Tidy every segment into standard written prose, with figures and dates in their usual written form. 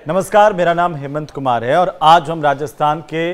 नमस्कार, मेरा नाम हेमंत कुमार है और आज हम राजस्थान के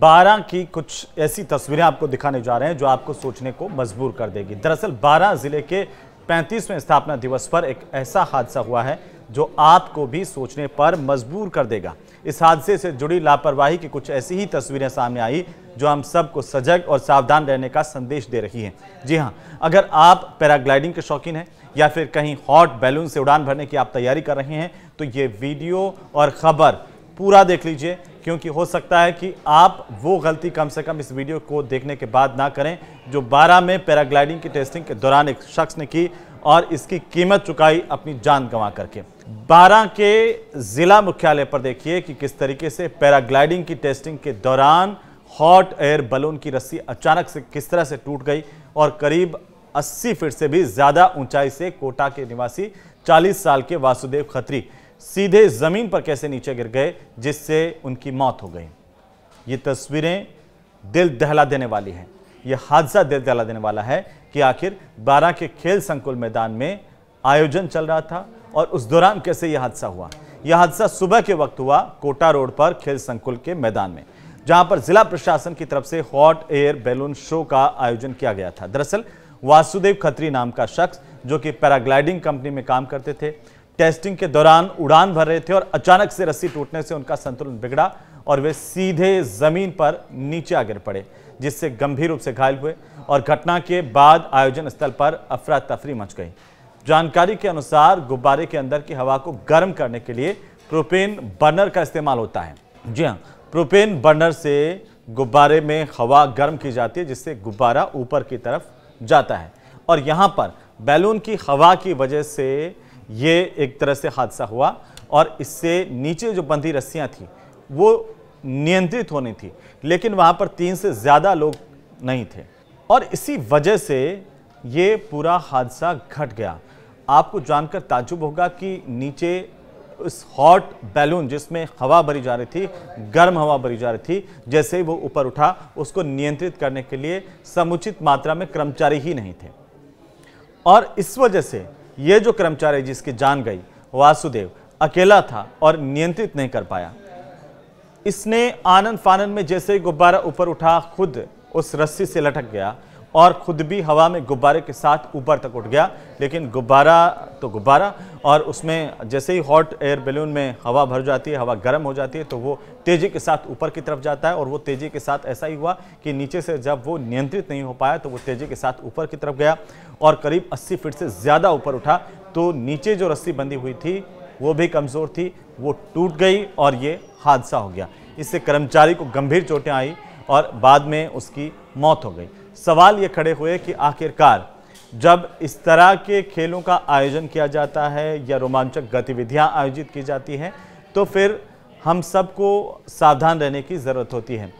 12 की कुछ ऐसी तस्वीरें आपको दिखाने जा रहे हैं जो आपको सोचने को मजबूर कर देगी। दरअसल 12 जिले के 35वें स्थापना दिवस पर एक ऐसा हादसा हुआ है जो आपको भी सोचने पर मजबूर कर देगा। इस हादसे से जुड़ी लापरवाही की कुछ ऐसी ही तस्वीरें सामने आई जो हम सबको सजग और सावधान रहने का संदेश दे रही हैं। जी हाँ, अगर आप पैराग्लाइडिंग के शौकीन हैं या फिर कहीं हॉट बैलून से उड़ान भरने की आप तैयारी कर रहे हैं तो ये वीडियो और खबर पूरा देख लीजिए, क्योंकि हो सकता है कि आप वो गलती कम से कम इस वीडियो को देखने के बाद ना करें जो 12 में पैराग्लाइडिंग की टेस्टिंग के दौरान एक शख्स ने की और इसकी कीमत चुकाई अपनी जान गंवा करके। 12 के जिला मुख्यालय पर देखिए कि किस तरीके से पैराग्लाइडिंग की टेस्टिंग के दौरान हॉट एयर बैलून की रस्सी अचानक से किस तरह से टूट गई और करीब 80 फीट से भी ज्यादा ऊंचाई से कोटा के निवासी 40 साल के वासुदेव खत्री सीधे जमीन पर कैसे नीचे गिर गए जिससे उनकी मौत हो गई। ये तस्वीरें दिल दहला देने वाली हैं। यह हादसा दिल दहला देने वाला है कि आखिर 12 के खेल संकुल मैदान में आयोजन चल रहा था और उस दौरान कैसे यह हादसा हुआ। यह हादसा सुबह के वक्त हुआ कोटा रोड पर खेल संकुल के मैदान में, जहां पर जिला प्रशासन की तरफ से हॉट एयर बैलून शो का आयोजन किया गया था। दरअसल वासुदेव खत्री नाम का शख्स जो कि पैराग्लाइडिंग कंपनी में काम करते थे, टेस्टिंग के दौरान उड़ान भर रहे थे और अचानक से रस्सी टूटने से उनका संतुलन बिगड़ा और वे सीधे जमीन पर नीचे आ गिर पड़े, जिससे गंभीर रूप से घायल हुए और घटना के बाद आयोजन स्थल पर अफरा तफरी मच गई। जानकारी के अनुसार गुब्बारे के अंदर की हवा को गर्म करने के लिए प्रोपेन बर्नर का इस्तेमाल होता है। जी हाँ, प्रोपेन बर्नर से गुब्बारे में हवा गर्म की जाती है जिससे गुब्बारा ऊपर की तरफ जाता है और यहाँ पर बैलून की हवा की वजह से ये एक तरह से हादसा हुआ और इससे नीचे जो बंधी रस्सियां थी वो नियंत्रित होनी थी, लेकिन वहां पर 3 से ज्यादा लोग नहीं थे और इसी वजह से ये पूरा हादसा घट गया। आपको जानकर ताज्जुब होगा कि नीचे इस हॉट बैलून जिसमें हवा भरी जा रही थी, गर्म हवा भरी जा रही थी, जैसे ही वो ऊपर उठा उसको नियंत्रित करने के लिए समुचित मात्रा में कर्मचारी ही नहीं थे और इस वजह से ये जो कर्मचारी जिसकी जान गई, वासुदेव अकेला था और नियंत्रित नहीं कर पाया। इसने आनंद फानन में जैसे ही गुब्बारा ऊपर उठा खुद उस रस्सी से लटक गया और खुद भी हवा में गुब्बारे के साथ ऊपर तक उठ गया, लेकिन गुब्बारा तो गुब्बारा और उसमें जैसे ही हॉट एयर बैलून में हवा भर जाती है, हवा गर्म हो जाती है तो वो तेजी के साथ ऊपर की तरफ जाता है और वो तेजी के साथ ऐसा ही हुआ कि नीचे से जब वो नियंत्रित नहीं हो पाया तो वो तेजी के साथ ऊपर की तरफ गया और करीब 80 फीट से ज़्यादा ऊपर उठा तो नीचे जो रस्सी बंधी हुई थी वो भी कमज़ोर थी, वो टूट गई और ये हादसा हो गया। इससे कर्मचारी को गंभीर चोटें आई और बाद में उसकी मौत हो गई। सवाल ये खड़े हुए कि आखिरकार जब इस तरह के खेलों का आयोजन किया जाता है या रोमांचक गतिविधियां आयोजित की जाती हैं तो फिर हम सबको सावधान रहने की ज़रूरत होती है।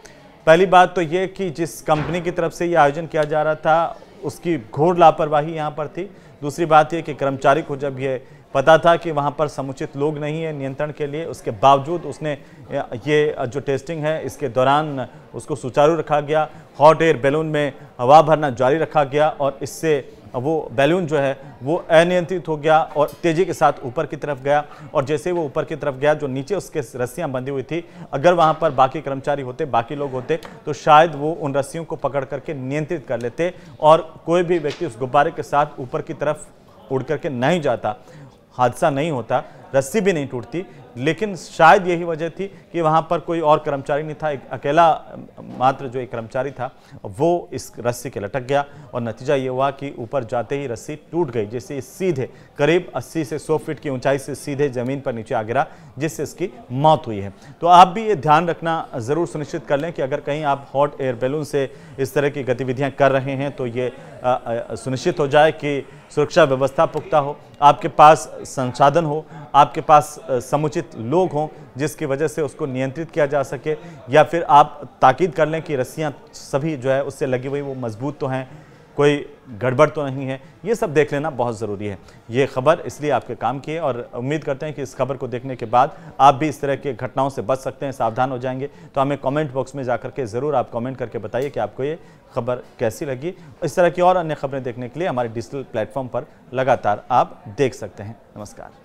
पहली बात तो ये कि जिस कंपनी की तरफ से ये आयोजन किया जा रहा था उसकी घोर लापरवाही यहाँ पर थी। दूसरी बात ये कि कर्मचारी को जब ये पता था कि वहाँ पर समुचित लोग नहीं है नियंत्रण के लिए, उसके बावजूद उसने ये जो टेस्टिंग है इसके दौरान उसको सुचारू रखा गया, हॉट एयर बैलून में हवा भरना जारी रखा गया और इससे वो बैलून जो है वो अनियंत्रित हो गया और तेज़ी के साथ ऊपर की तरफ गया और जैसे वो ऊपर की तरफ गया जो नीचे उसके रस्सियां बंधी हुई थी, अगर वहाँ पर बाकी कर्मचारी होते, बाकी लोग होते तो शायद वो उन रस्सियों को पकड़ करके नियंत्रित कर लेते और कोई भी व्यक्ति उस गुब्बारे के साथ ऊपर की तरफ उड़ करके नहीं जाता, हादसा नहीं होता, रस्सी भी नहीं टूटती। लेकिन शायद यही वजह थी कि वहाँ पर कोई और कर्मचारी नहीं था, एक अकेला मात्र जो एक कर्मचारी था वो इस रस्सी के लटक गया और नतीजा ये हुआ कि ऊपर जाते ही रस्सी टूट गई, जिससे सीधे करीब 80 से 100 फीट की ऊंचाई से सीधे ज़मीन पर नीचे आ गिरा, जिससे इसकी मौत हुई है। तो आप भी ये ध्यान रखना ज़रूर सुनिश्चित कर लें कि अगर कहीं आप हॉट एयर बैलून से इस तरह की गतिविधियाँ कर रहे हैं तो ये सुनिश्चित हो जाए कि सुरक्षा व्यवस्था पुख्ता हो, आपके पास संसाधन हो, आपके पास समुचित लोग हों जिसकी वजह से उसको नियंत्रित किया जा सके, या फिर आप ताकीद कर लें कि रस्सियां सभी जो है उससे लगी हुई वो मजबूत तो हैं, कोई गड़बड़ तो नहीं है। ये सब देख लेना बहुत ज़रूरी है। ये खबर इसलिए आपके काम की है और उम्मीद करते हैं कि इस खबर को देखने के बाद आप भी इस तरह की घटनाओं से बच सकते हैं, सावधान हो जाएंगे। तो हमें कमेंट बॉक्स में जाकर के ज़रूर आप कमेंट करके बताइए कि आपको ये खबर कैसी लगी। इस तरह की और अन्य खबरें देखने के लिए हमारे डिजिटल प्लेटफॉर्म पर लगातार आप देख सकते हैं। नमस्कार।